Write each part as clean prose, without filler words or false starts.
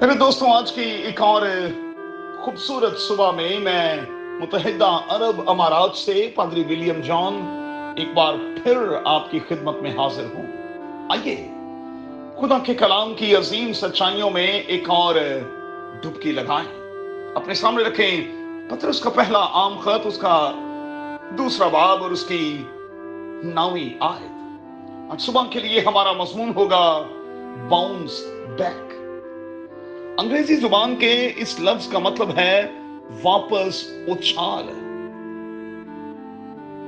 मेरे दोस्तों, आज की एक और खूबसूरत सुबह में मैं मुत्तहिदा अरब अमारात से पादरी विलियम जॉन एक बार फिर आपकी खिदमत में हाजिर हूं। आइए खुदा के कलाम की अजीम सच्चाइयों में एक और डुबकी लगाएं। अपने सामने रखें पतरस का पहला आम खत, उसका दूसरा बाब और उसकी 9वीं आयत। आज सुबह के लिए हमारा मजमून होगा बाउंस बैक। अंग्रेजी जुबान के इस लफ्ज का मतलब है वापस उछाल,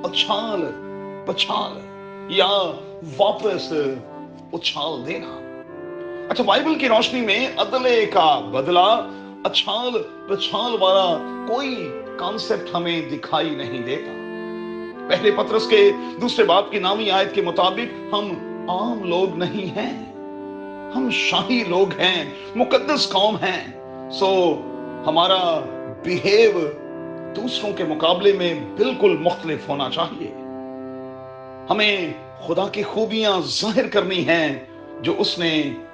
उछाल, पछाल या वापस उछाल देना। अच्छा, बाइबल की रोशनी में अदले का बदला, अछाल पछाल वाला कोई कॉन्सेप्ट हमें दिखाई नहीं देता। पहले पतरस के दूसरे बाब की 9वीं आयत के मुताबिक हम आम लोग नहीं हैं, हम शाही लोग हैं, मुकद्दस कौम हैं। सो हमारा बिहेव दूसरों के मुकाबले में बिल्कुल मुख्तलिफ होना चाहिए। हमें खुदा की खूबियां जाहिर करनी हैं जो उसने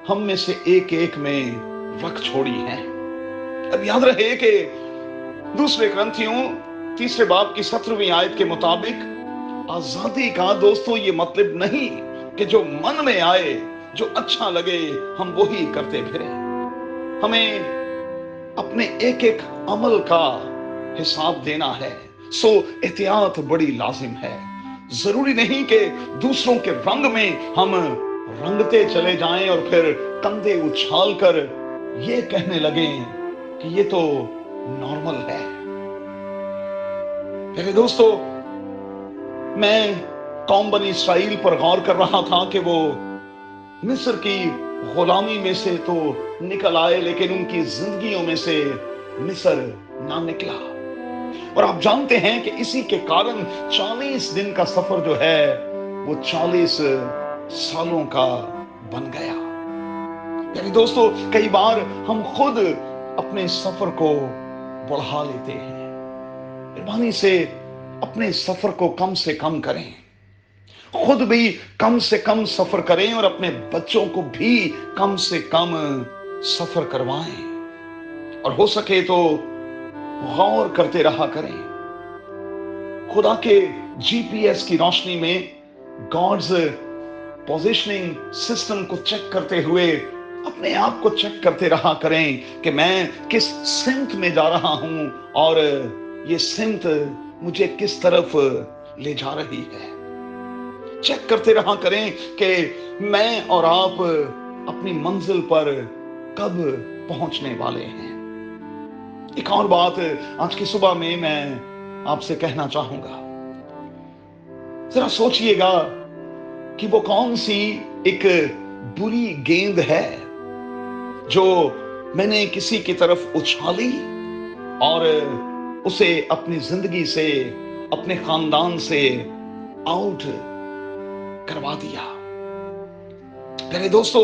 हम में से एक एक में रख छोड़ी हैं। अब याद रहे कि दूसरे ग्रंथियों तीसरे बाब की 17वीं आयत के मुताबिक आजादी का दोस्तों ये मतलब नहीं कि जो मन में आए, जो अच्छा लगे, हम वही करते फिरे। हमें अपने एक एक अमल का हिसाब देना है। सो एहतियात बड़ी लाजिम है। जरूरी नहीं कि दूसरों के रंग में हम रंगते चले जाएं और फिर कंधे उछाल कर ये कहने लगें कि ये तो नॉर्मल है। मेरे दोस्तों, मैं कौम बनी इसराइल पर गौर कर रहा था कि वो मिस्र की गुलामी में से तो निकल आए, लेकिन उनकी जिंदगियों में से मिस्र ना निकला। और आप जानते हैं कि इसी के कारण 40 दिन का सफर जो है वो 40 सालों का बन गया। यानी दोस्तों, कई बार हम खुद अपने सफर को बढ़ा लेते हैं। मेहरबानी से अपने सफर को कम से कम करें, खुद भी कम से कम सफर करें और अपने बच्चों को भी कम से कम सफर करवाएं। और हो सके तो गौर करते रहा करें। खुदा के जीपीएस की रोशनी में गॉड्स पोजीशनिंग सिस्टम को चेक करते हुए अपने आप को चेक करते रहा करें कि मैं किस सिमत में जा रहा हूं और ये सिमत मुझे किस तरफ ले जा रही है। चेक करते रहा करें कि मैं और आप अपनी मंजिल पर कब पहुंचने वाले हैं। एक और बात आज की सुबह में मैं आपसे कहना चाहूंगा। जरा सोचिएगा कि वो कौन सी एक बुरी गेंद है जो मैंने किसी की तरफ उछाली और उसे अपनी जिंदगी से, अपने खानदान से आउट करवा दिया। मेरे दोस्तों,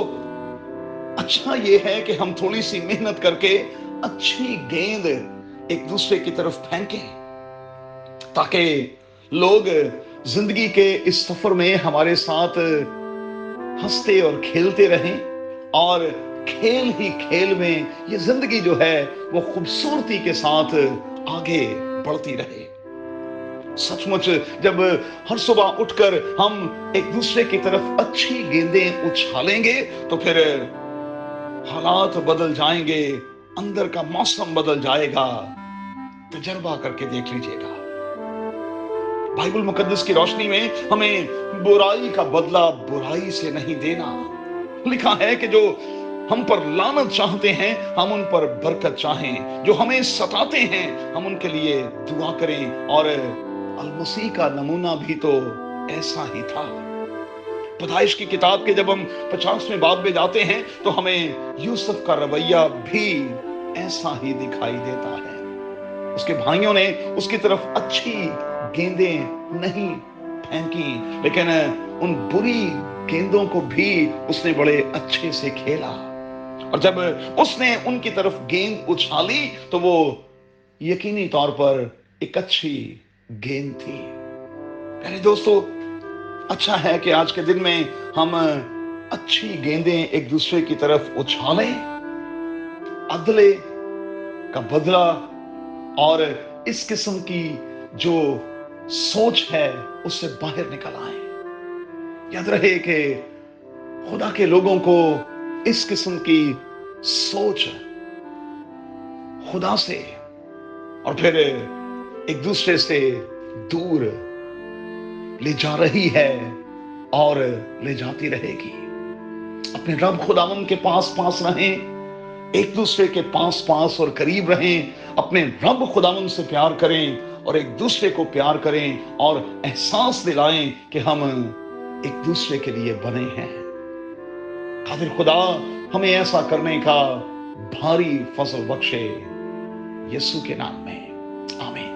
अच्छा ये है कि हम थोड़ी सी मेहनत करके अच्छी गेंद एक दूसरे की तरफ फेंकें, ताकि लोग जिंदगी के इस सफर में हमारे साथ हंसते और खेलते रहें और खेल ही खेल में ये जिंदगी जो है वो खूबसूरती के साथ आगे बढ़ती रहे। सचमुच जब हर सुबह उठकर हम एक दूसरे की तरफ अच्छी गेंदें उछालेंगे तो फिर हालात बदल जाएंगे, अंदर का मौसम बदल जाएगा। तजर्बा करके देख लीजिएगा। बाइबल मुकद्दस की रोशनी में हमें बुराई का बदला बुराई से नहीं देना। लिखा है कि जो हम पर लानत चाहते हैं हम उन पर बरकत चाहें, जो हमें सताते हैं हम उनके लिए दुआ करें। और अल-मसीह का नमूना भी तो ऐसा ही था। पैदाइश की किताब के जब हम 50वें बाब में जाते हैं तो हमें यूसुफ का रवैया भी ऐसा ही दिखाई देता है। उसके भाइयों ने उसकी तरफ अच्छी गेंदें नहीं फेंकी, लेकिन उन बुरी गेंदों को भी उसने बड़े अच्छे से खेला। और जब उसने उनकी तरफ गेंद उछाली तो वो यकीनी तौर पर एक अच्छी गेंद थी। मेरे दोस्तों, अच्छा है कि आज के दिन में हम अच्छी गेंदें एक दूसरे की तरफ उछालें अदले का बदला और इस किस्म की जो सोच है उससे बाहर निकल आए। याद रहे कि खुदा के लोगों को इस किस्म की सोच खुदा से और फिर एक दूसरे से दूर ले जा रही है और ले जाती रहेगी। अपने रब खुदावन के पास पास रहें, एक दूसरे के पास पास और करीब रहें, अपने रब खुदावन से प्यार करें और एक दूसरे को प्यार करें और एहसास दिलाएं कि हम एक दूसरे के लिए बने हैं। कादिर खुदा हमें ऐसा करने का भारी फजल बख्शे, यीशु के नाम में आमीन।